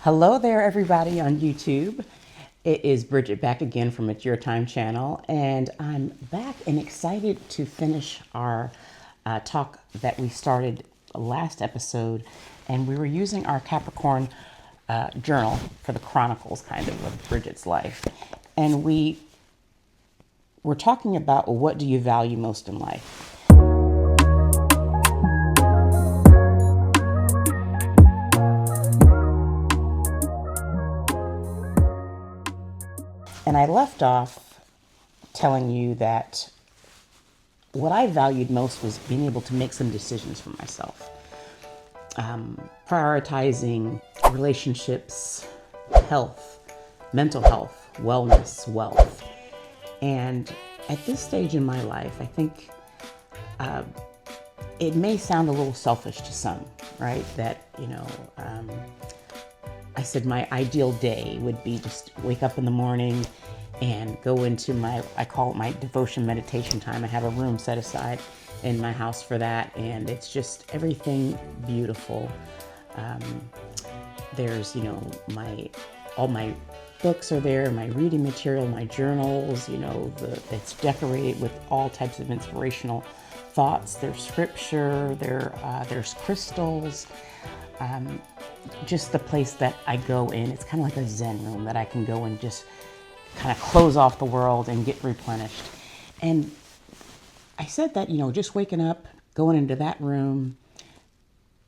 Hello there, everybody on YouTube. It is Bridget back again from It's Your Time channel, and I'm back and excited to finish our talk that we started last episode. And we were using our Capricorn journal for the chronicles, kind of Bridget's life. And we were talking about, well, what do you value most in life? And I left off telling you that what I valued most was being able to make some decisions for myself. Prioritizing relationships, health, mental health, wellness, wealth. And at this stage in my life, I think it may sound a little selfish to some, right? That, I said my ideal day would be just wake up in the morning and go into I call it my devotion meditation time. I have a room set aside in my house for that, and it's just everything beautiful. There's, all my books are there, my reading material, my journals, it's decorated with all types of inspirational thoughts. There's scripture, there's crystals. Just the place that I go in, it's kind of like a Zen room that I can go and just kind of close off the world and get replenished. And I said that, just waking up, going into that room,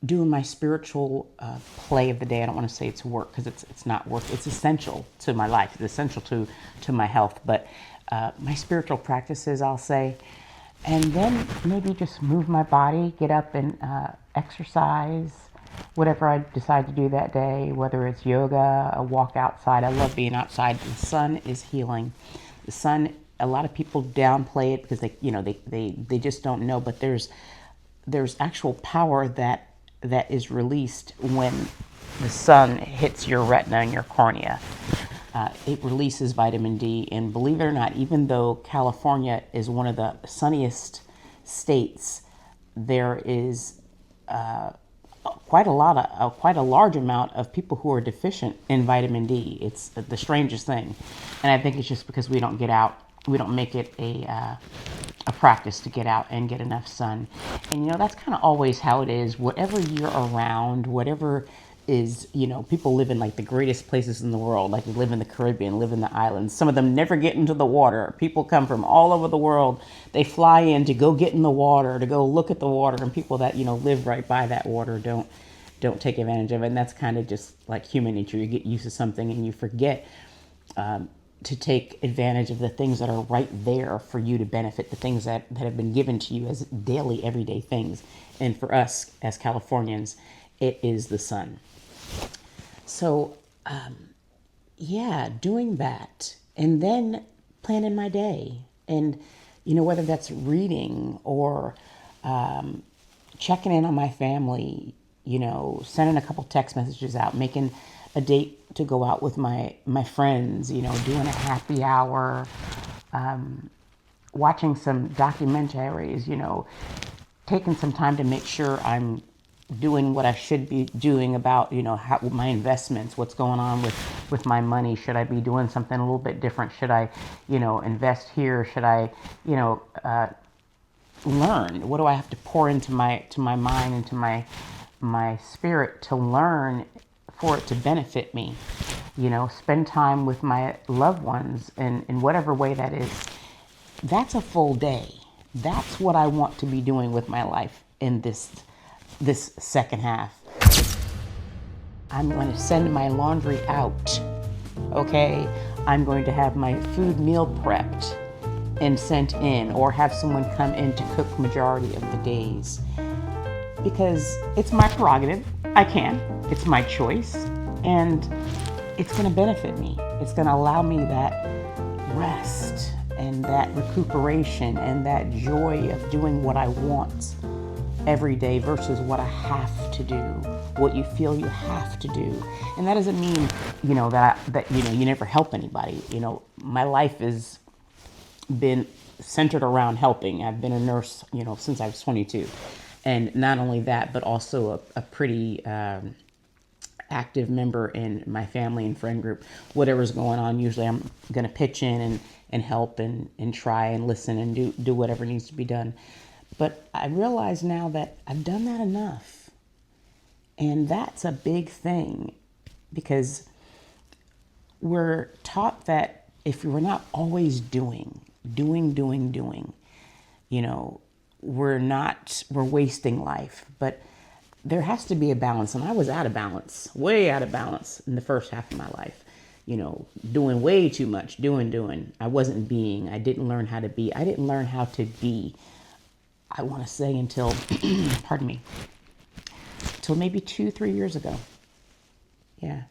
doing my spiritual play of the day. I don't want to say it's work, because it's not work. It's essential to my life. It's essential to my health. But my spiritual practices, I'll say. And then maybe just move my body, get up and exercise, whatever I decide to do that day, whether it's yoga, a walk outside. I love being outside. The sun is healing. The sun, a lot of people downplay it because they just don't know, but there's actual power that is released when the sun hits your retina and your cornea. It releases vitamin D, and believe it or not, even though California is one of the sunniest states, there is quite a large amount of people who are deficient in vitamin D. It's the strangest thing, and I think it's just because we don't get out. We don't make it a practice to get out and get enough sun. And that's kind of always how it is. Whatever you're around, whatever is, people live in like the greatest places in the world, like they live in the Caribbean, live in the islands. Some of them never get into the water. People come from all over the world. They fly in to go get in the water, to go look at the water, and people that, live right by that water don't take advantage of it. And that's kind of just like human nature. You get used to something and you forget to take advantage of the things that are right there for you to benefit, the things that have been given to you as daily, everyday things. And for us as Californians, it is the sun. So, doing that, and then planning my day, and whether that's reading or checking in on my family, sending a couple text messages out, making a date to go out with my friends, doing a happy hour, watching some documentaries, taking some time to make sure I'm doing what I should be doing about, how my investments, what's going on with my money. Should I be doing something a little bit different? Should I, invest here? Should I, learn? What do I have to pour into my mind, into my spirit to learn for it to benefit me? Spend time with my loved ones in whatever way that is. That's a full day. That's what I want to be doing with my life in this second half. I'm going to send my laundry out, okay? I'm going to have my food meal prepped and sent in, or have someone come in to cook majority of the days, because it's my prerogative. I can. It's my choice, and it's going to benefit me. It's going to allow me that rest and that recuperation and that joy of doing what I want every day versus what I have to do, what you feel you have to do. And that doesn't mean, that you never help anybody. My life has been centered around helping. I've been a nurse, since I was 22. And not only that, but also a pretty active member in my family and friend group. Whatever's going on, usually I'm going to pitch in and help and try and listen and do whatever needs to be done. But I realize now that I've done that enough. And that's a big thing, because we're taught that if we're not always doing, you know, we're wasting life. But there has to be a balance. And I was out of balance, way out of balance in the first half of my life. You know, doing way too much, doing. I wasn't being. I didn't learn how to be. I didn't learn how to be, I want to say, until, pardon me, until maybe 2-3 years ago. Yeah.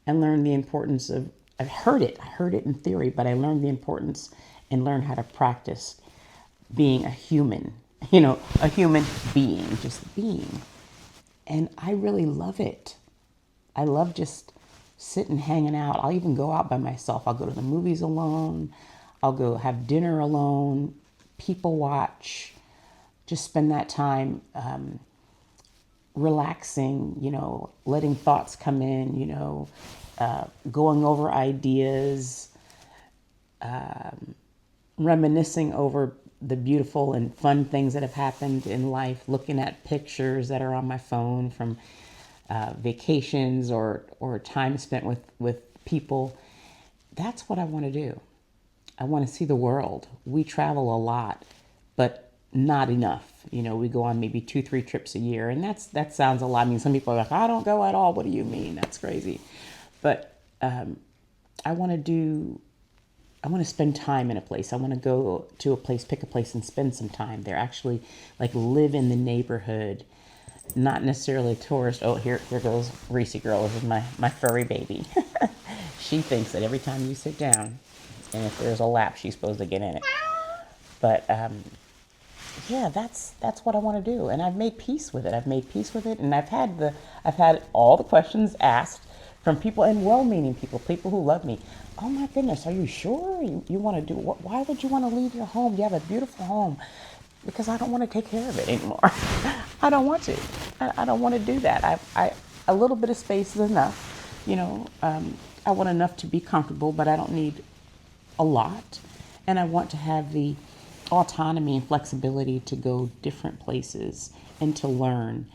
And learned the importance of, I heard it in theory, but I learned the importance and learned how to practice being a human, you know, a human being, just being. And I really love it. I love just sitting, hanging out. I'll even go out by myself. I'll go to the movies alone. I'll go have dinner alone, people watch, just spend that time relaxing, you know, letting thoughts come in, you know, going over ideas, reminiscing over the beautiful and fun things that have happened in life, looking at pictures that are on my phone from vacations or time spent with people. That's what I want to do. I want to see the world. We travel a lot, but not enough. You know, we go on maybe 2-3 trips a year, and that sounds a lot. I mean, some people are like, I don't go at all. What do you mean? That's crazy. But I want to spend time in a place. I want to go to a place, pick a place and spend some time there. Actually, like, live in the neighborhood, not necessarily a tourist. Oh, here goes Reese girl. This is my furry baby. She thinks that every time you sit down, and if there's a lap, she's supposed to get in it. But yeah, that's what I want to do, and I've made peace with it. And I've had all the questions asked from people, and well-meaning people who love me. Oh my goodness, are you sure you want to do what? Why would you want to leave your home? You have a beautiful home. Because I don't want to take care of it anymore. I don't want to. I don't want to do that. A little bit of space is enough. You know, I want enough to be comfortable, but I don't need a lot. And I want to have the autonomy and flexibility to go different places and to learn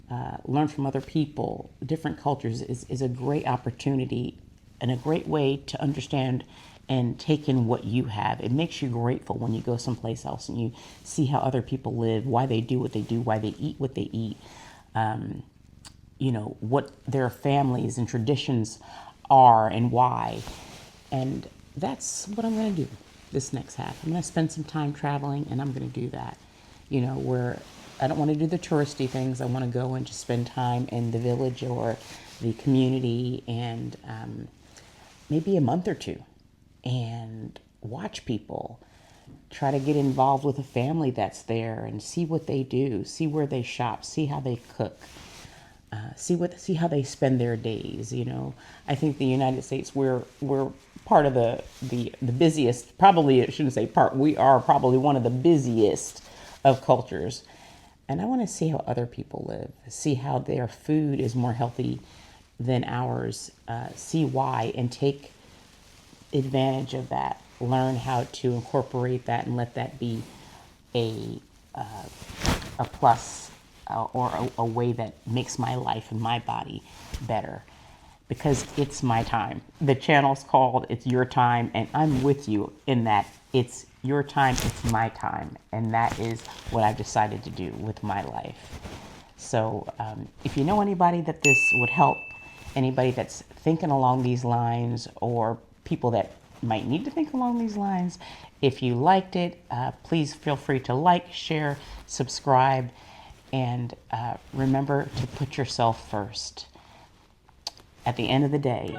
from other people. Different cultures is a great opportunity and a great way to understand and take in what you have. It makes you grateful when you go someplace else and you see how other people live, why they do what they do, why they eat what they eat, you know, what their families and traditions are and why. And that's what I'm going to do this next half. I'm going to spend some time traveling, and I'm going to do that, you know, where I don't want to do the touristy things. I want to go and just spend time in the village or the community, and maybe a month or two, and watch people, try to get involved with a family that's there and see what they do, see where they shop, see how they cook, see how they spend their days. You know, I think the United States, we're part of the busiest, probably I shouldn't say part, we are probably one of the busiest of cultures. And I want to see how other people live, see how their food is more healthy than ours, see why, and take advantage of that, learn how to incorporate that and let that be a plus or a way that makes my life and my body better, because it's my time. The channel's called It's Your Time, and I'm with you in that. It's your time, it's my time, and that is what I've decided to do with my life. So if you know anybody that this would help, anybody that's thinking along these lines, or people that might need to think along these lines, if you liked it, please feel free to like, share, subscribe, and remember to put yourself first. At the end of the day,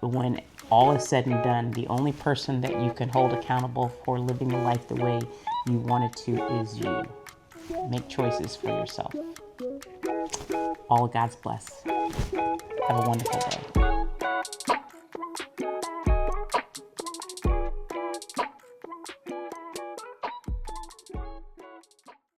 when all is said and done, the only person that you can hold accountable for living the life the way you wanted to is you. Make choices for yourself. All God's bless. Have a wonderful day.